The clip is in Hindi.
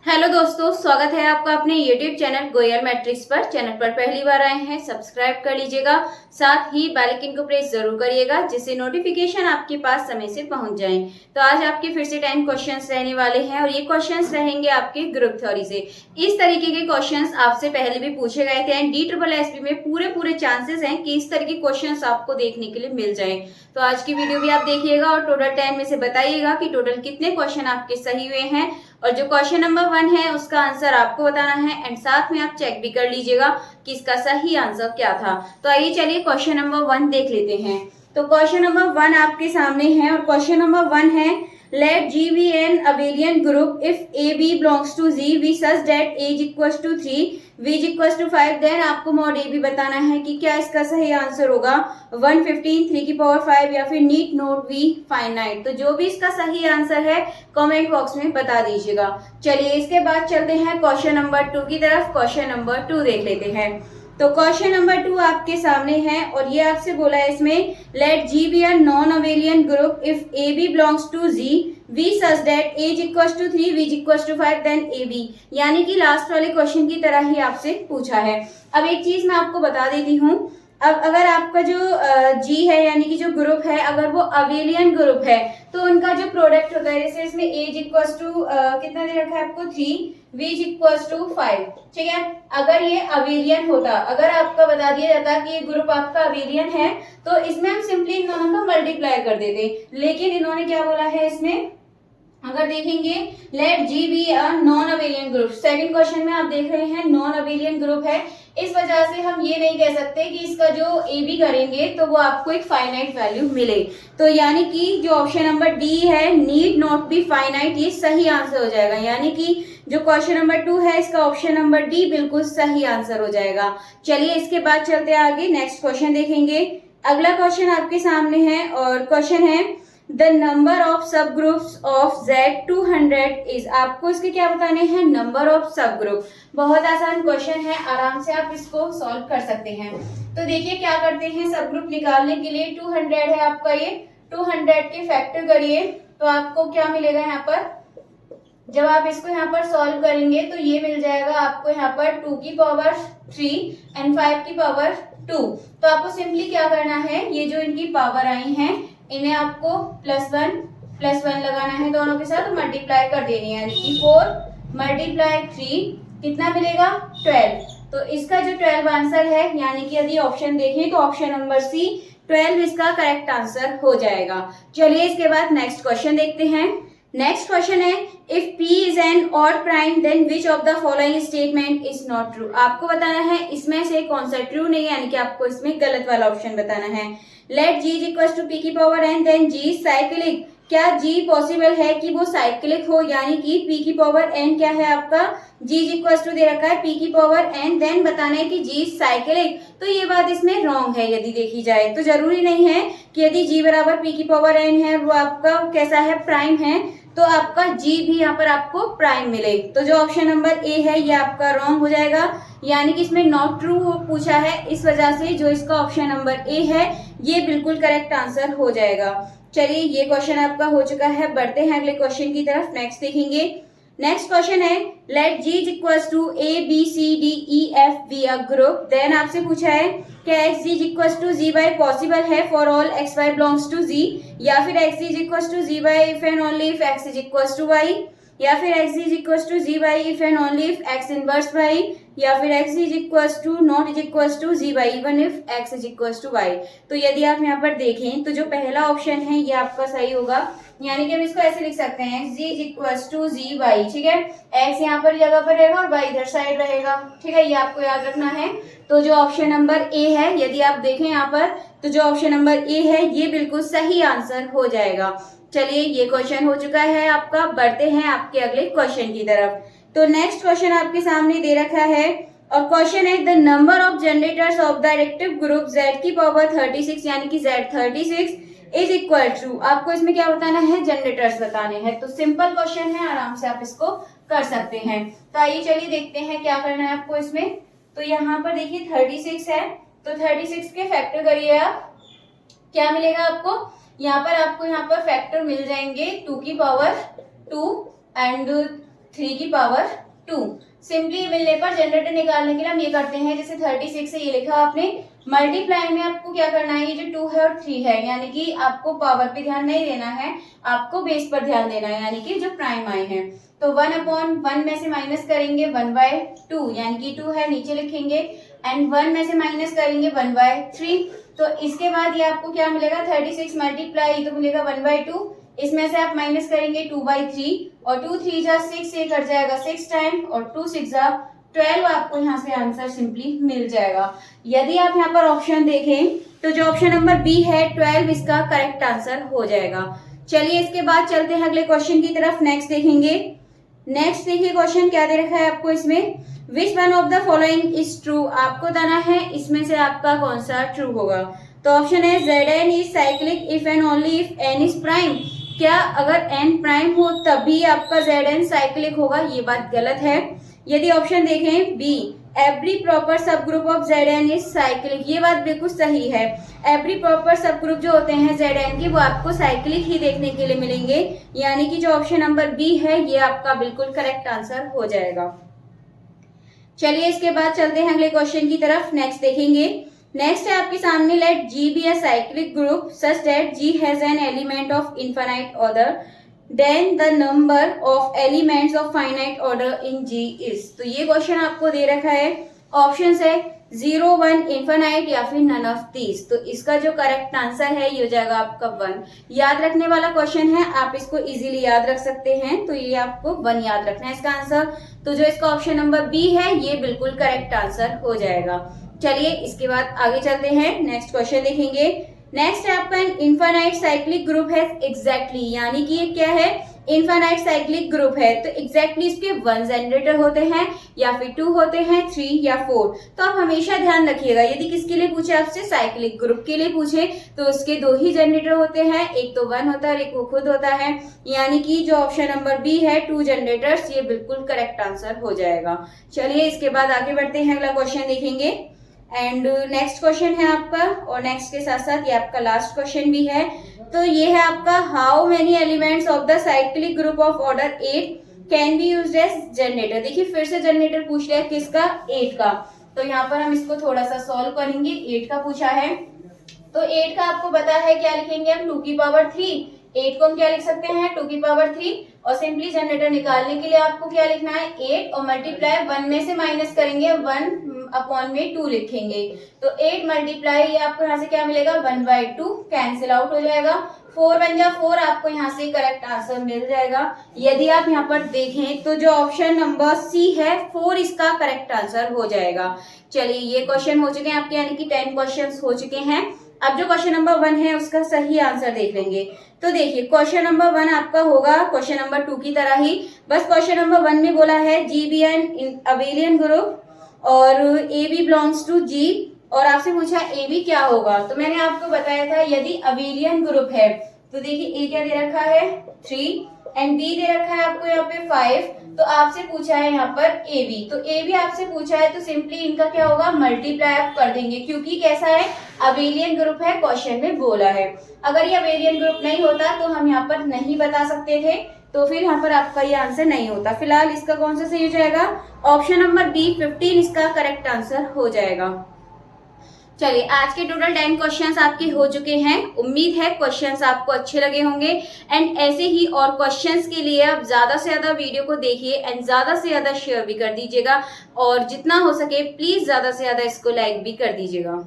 हेलो दोस्तों, स्वागत है आपका अपने YouTube चैनल गोयल मैट्रिक्स पर। चैनल पर पहली बार आए हैं, सब्सक्राइब कर लीजिएगा। साथ ही बेल आइकन को प्रेस जरूर करिएगा, जिससे नोटिफिकेशन आपके पास समय से पहुंच जाए। तो आज आपके फिर से 10 क्वेश्चंस रहने वाले हैं और ये क्वेश्चंस रहेंगे आपके ग्रुप थ्योरी से। इस तरीके के क्वेश्चंस आपसे पहले भी पूछे गए थे एंड DSSB में पूरे चांसेस हैं कि इस तरह के क्वेश्चंस आपको देखने के लिए मिल जाए। तो आज की वीडियो भी आप देखिएगा और टोटल 10 में से बताइएगा कि टोटल कितने क्वेश्चन आपके सही हुए हैं, और जो क्वेश्चन नंबर 1 है उसका आंसर आपको बताना है एंड साथ में आप चेक भी कर लीजिएगा कि इसका सही आंसर क्या था। तो आइए चलिए क्वेश्चन नंबर 1 देख लेते हैं। तो क्वेश्चन नंबर 1 आपके सामने है और क्वेश्चन नंबर 1 है let G be an abelian group if AB belongs to Z V such that A is equals to 3 V is equals to 5। Then आपको मॉड AB बताना है कि क्या इसका सही आंसर होगा 115 3 की पावर 5 या फिर नीट नोट V फाइनाइट। तो जो भी इसका सही आंसर है कमेंट बॉक्स में बता दीजिएगा। चलिए इसके बाद चलते हैं क्वेश्चन नंबर 2 की तरफ। क्वेश्चन नंबर 2 देख लेते हैं। तो क्वेश्चन नंबर 2 आपके सामने है और ये आपसे बोला है इसमें late G be a non abelian group if AB belongs to Z V such that A is equals to 3 V is equals to 5 then AB। यानी कि लास्ट वाले क्वेश्चन की तरह ही आपसे पूछा है। अब एक चीज मैं आपको बता देती हूँ, अब अगर आपका जो जी है यानी कि जो ग्रुप है अगर वो अवेलियन ग्रुप है तो उनका जो प्रोडक्ट होता है, जैसे इसमें ए इज इक्वल्स टू कितना दे रखा है आपको 3 v इज इक्वल्स टू 5। ठीक है, अगर ये अवेलियन होता, अगर आपका बता दिया जाता कि ये ग्रुप आपका अवेलियन है तो इसमें हम सिंपली इन दोनों का मल्टीप्लाई कर देते, लेकिन इन्होंने क्या बोला है इसमें, अगर देखेंगे let G be a non abelian group. Second question में आप देख रहे हैं नॉन अवेलियन ग्रुप है, इस वजह से हम ये नहीं कह सकते कि इसका जो ए बी करेंगे तो वो आपको एक फाइनाइट वैल्यू मिले। तो यानी कि जो ऑप्शन नंबर डी है नीड नॉट बी फाइनाइट, ये सही आंसर हो जाएगा। यानी कि जो क्वेश्चन नंबर 2 है इसका ऑप्शन नंबर डी बिल्कुल सही आंसर हो जाएगा। चलिए इसके बाद चलते हैं आगे, नेक्स्ट क्वेश्चन देखेंगे। अगला क्वेश्चन आपके सामने है और क्वेश्चन है द नंबर ऑफ सब ग्रुप्स ऑफ Z 200 इज। आपको इसके क्या बताने हैं, नंबर ऑफ सब ग्रुप। बहुत आसान क्वेश्चन है, आराम से आप इसको सॉल्व कर सकते हैं। तो देखिए क्या करते हैं, सब ग्रुप निकालने के लिए 200 है आपका, ये 200 के फैक्टर करिए तो आपको क्या मिलेगा यहाँ पर, जब आप इसको यहाँ पर सॉल्व करेंगे तो ये मिल जाएगा आपको यहाँ पर 2 की पावर 3 एंड 5 की पावर 2। तो आपको सिंपली क्या करना है, ये जो इनकी पावर आई हैं इन्हें आपको +1 लगाना है दोनों के साथ, मल्टीप्लाई कर देनी है, यानी कि 4 मल्टीप्लाई 3 कितना मिलेगा 12। तो इसका जो 12 आंसर है, यानी कि यदि ऑप्शन देखें तो ऑप्शन नंबर सी 12 इसका करेक्ट आंसर हो जाएगा। चलिए इसके बाद नेक्स्ट क्वेश्चन देखते हैं। नेक्स्ट क्वेश्चन है if P is an odd prime then which of the following statement is not true. आपको बताना है इसमें से कौन सा ट्रू नहीं है, यानी कि आपको इसमें गलत वाला ऑप्शन बताना है। Let G is equal to P की power n then G cyclic. क्या G पॉसिबल है कि वो साइक्लिक हो, यानी कि P की पावर n क्या है आपका, G इज इक्वल टू दे रखा है P की पावर n, देन बताना है कि G साइक्लिक। तो ये बात इसमें रॉन्ग है यदि देखी जाए, तो जरूरी नहीं है कि यदि G बराबर P की पावर n है वो आपका कैसा है, प्राइम है, तो आपका G भी यहाँ पर आपको प्राइम मिले। तो जो ऑप्शन नंबर ए है ये आपका रॉन्ग हो जाएगा, यानी कि इसमें नॉट ट्रू पूछा है, इस वजह से जो इसका ऑप्शन नंबर ए है ये बिल्कुल करेक्ट आंसर हो जाएगा। चलिए ये क्वेश्चन आपका हो चुका है, बढ़ते हैं अगले क्वेश्चन की तरफ। नेक्स्ट देखेंगे। नेक्स्ट क्वेश्चन है let G is equals to A B C D E F be a group. Then आपसे पूछा है क्या x is equals to z y possible है for all x y belongs to z, या फिर x is equals to z y if and only if x is equals to y, या फिर x is equals to z y if and only if x inverse y, या फिर x is equals to not is equals to z y even if x is equals to y। तो यदि आप यहाँ पर देखें तो जो पहला ऑप्शन है ये आपका सही होगा, यानी कि हम इसको ऐसे लिख सकते हैं x is equals to z y। ठीक है, x यहाँ पर जगह पर रहेगा और y इधर साइड रहेगा। ठीक है, ये आपको याद रखना है। तो जो ऑप्शन नंबर ए है, यदि आप देखें यहाँ पर तो जो ऑप्शन नंबर ए है ये बिल्कुल सही आंसर हो जाएगा। चलिए ये क्वेश्चन हो चुका है आपका, बढ़ते हैं आपके अगले क्वेश्चन की तरफ। तो नेक्स्ट क्वेश्चन आपके सामने दे रखा है और क्वेश्चन है the number of generators of the directive group Z की पावर 36, यानी कि Z36 इज इक्वल टू। आपको इसमें क्या बताना है, जनरेटर्स बताने हैं। तो सिंपल क्वेश्चन है, आराम से आप इसको कर सकते हैं। तो आइए चलिए देखते हैं क्या करना है आपको इसमें। तो यहाँ पर देखिए 36 है, तो 36 के फैक्टर करिए आप, क्या मिलेगा आपको, यहाँ पर आपको यहाँ पर फैक्टर मिल जाएंगे 2 की पावर 2 एंड 3 की पावर 2। सिंपली मिलने पर जनरेटर निकालने के लिए हम ये करते हैं, जैसे 36 से ये लिखा आपने, मल्टीप्लाई में आपको क्या करना है, ये जो 2 है और 3 है, यानी कि आपको पावर पे ध्यान नहीं देना है, आपको बेस पर ध्यान देना है, यानी कि जो प्राइम आए हैं। तो 1/1 में से माइनस करेंगे 1/2, यानी कि 2 है नीचे लिखेंगे, एंड 1 में से माइनस करेंगे 1/3। तो इसके बाद ये आपको क्या मिलेगा, 36 मल्टीप्लाई, तो मिलेगा 1/2, इसमें से आप माइनस करेंगे 2/3, और 2 3 जा 6, ये कट जाएगा 6 टाइम, और 2 6 जा 12, आपको यहाँ से आंसर सिंपली मिल जाएगा। यदि आप यहाँ पर ऑप्शन देखें तो जो ऑप्शन नंबर बी है 12 इसका करेक्ट आंसर हो जाएगा। चलिए इसके बाद चलते हैं अगले क्वेश्चन की तरफ। नेक्स्ट देखेंगे। नेक्स्ट देखिए क्वेश्चन क्या दे रखा है आपको इसमें, which one of the following is true. आपको बताना है इसमें से आपका कौन सा ट्रू होगा। तो ऑप्शन है Zn is cyclic if and only if n is prime. क्या अगर n प्राइम हो तभी आपका Zn साइक्लिक होगा, ये बात गलत है। यदि ऑप्शन देखें बी, एवरी प्रॉपर सब group of Zn is cyclic, ये बात बिल्कुल सही है। एवरी प्रॉपर सब ग्रुप जो होते हैं Zn के, वो आपको साइक्लिक ही देखने के लिए मिलेंगे, यानी कि जो ऑप्शन नंबर बी है ये आपका बिल्कुल करेक्ट आंसर हो जाएगा। चलिए इसके बाद चलते हैं अगले क्वेश्चन की तरफ। नेक्स्ट देखेंगे। नेक्स्ट है आपके सामने, let G be a cyclic group such that G has an element of infinite order, then the number of elements of finite order in G is. तो ये क्वेश्चन आपको दे रखा है, ऑप्शन है 0 1 इनफाइनाइट या फिर नन ऑफ दीज। तो इसका जो करेक्ट आंसर है ये हो जाएगा आपका 1। याद रखने वाला क्वेश्चन है, आप इसको इजीली याद रख सकते हैं, तो ये आपको 1 याद रखना है इसका आंसर। तो जो इसका ऑप्शन नंबर बी है ये बिल्कुल करेक्ट आंसर हो जाएगा। चलिए इसके बाद आगे चलते हैं, नेक्स्ट क्वेश्चन देखेंगे। नेक्स्ट है आपका इनफाइनाइट साइक्लिक ग्रुप है एग्जैक्टली, यानी कि ये क्या है, इनफाइनाइट साइक्लिक ग्रुप है, तो एग्जैक्टली इसके 1 जनरेटर होते हैं या फिर 2 होते हैं, 3 या 4। तो आप हमेशा ध्यान रखिएगा, यदि किसके लिए पूछे आपसे, साइक्लिक ग्रुप के लिए पूछे, तो उसके 2 ही जनरेटर होते हैं, एक तो 1 होता है और एक वो खुद होता है, यानी कि जो ऑप्शन नंबर बी है 2 जनरेटर्स, ये बिल्कुल करेक्ट आंसर हो जाएगा। चलिए इसके बाद आगे बढ़ते हैं, अगला क्वेश्चन देखेंगे। एंड नेक्स्ट क्वेश्चन है आपका, और नेक्स्ट के साथ साथ ये आपका लास्ट क्वेश्चन भी है। तो ये है आपका, how many elements of the cyclic group of order 8 can be used as generator. देखिए फिर से जनरेटर पूछ लिया, किसका, 8 का। तो यहाँ पर हम इसको थोड़ा सा सॉल्व करेंगे। 8 का पूछा है, तो 8 का आपको पता है क्या लिखेंगे हम, 2 की पावर 3। 8 को हम क्या लिख सकते हैं, 2 की पावर 3, और सिंपली जनरेटर निकालने के लिए आपको क्या लिखना है, 8 और मल्टीप्लाई 1 में से माइनस करेंगे, 1/2 लिखेंगे। तो 8 मल्टीप्लाई आपको यहाँ से क्या मिलेगा, 1/2 कैंसिल आउट हो जाएगा, 4 1 जा 4, आपको यहाँ से करेक्ट आंसर मिल जाएगा। यदि आप यहाँ पर देखें तो जो ऑप्शन नंबर सी है 4 इसका करेक्ट आंसर हो जाएगा। चलिए ये क्वेश्चन हो चुके हैं आपके, यानी कि 10 क्वेश्चन हो चुके हैं। अब जो क्वेश्चन नंबर 1 है उसका सही आंसर देख लेंगे। तो देखिए क्वेश्चन नंबर 1 आपका होगा क्वेश्चन नंबर 2 की तरह ही, बस क्वेश्चन नंबर 1 में बोला है G be an abelian group और A B belongs to G, और आपसे पूछा ए बी क्या होगा। तो मैंने आपको बताया था यदि अबेलियन ग्रुप है तो देखिए ए क्या दे रखा है 3 एंड बी दे रखा है आपको यहाँ पे 5, तो आपसे पूछा है यहाँ पर ए बी, तो ए बी आपसे पूछा है तो सिंपली इनका क्या होगा, मल्टीप्लाई आप कर देंगे, क्योंकि कैसा है, अबेलियन ग्रुप है, क्वेश्चन में बोला है। अगर ये अबेलियन ग्रुप नहीं होता तो हम यहाँ पर नहीं बता सकते थे, तो फिर यहाँ पर आपका ये आंसर नहीं होता। फिलहाल इसका कौन सा सही हो जाएगा, ऑप्शन नंबर बी 15 इसका करेक्ट आंसर हो जाएगा। चलिए आज के टोटल 10 क्वेश्चंस आपके हो चुके हैं। उम्मीद है क्वेश्चंस आपको अच्छे लगे होंगे, एंड ऐसे ही और क्वेश्चंस के लिए आप ज्यादा से ज्यादा वीडियो को देखिए एंड ज्यादा से ज्यादा शेयर भी कर दीजिएगा, और जितना हो सके प्लीज ज्यादा से ज्यादा इसको लाइक भी कर दीजिएगा।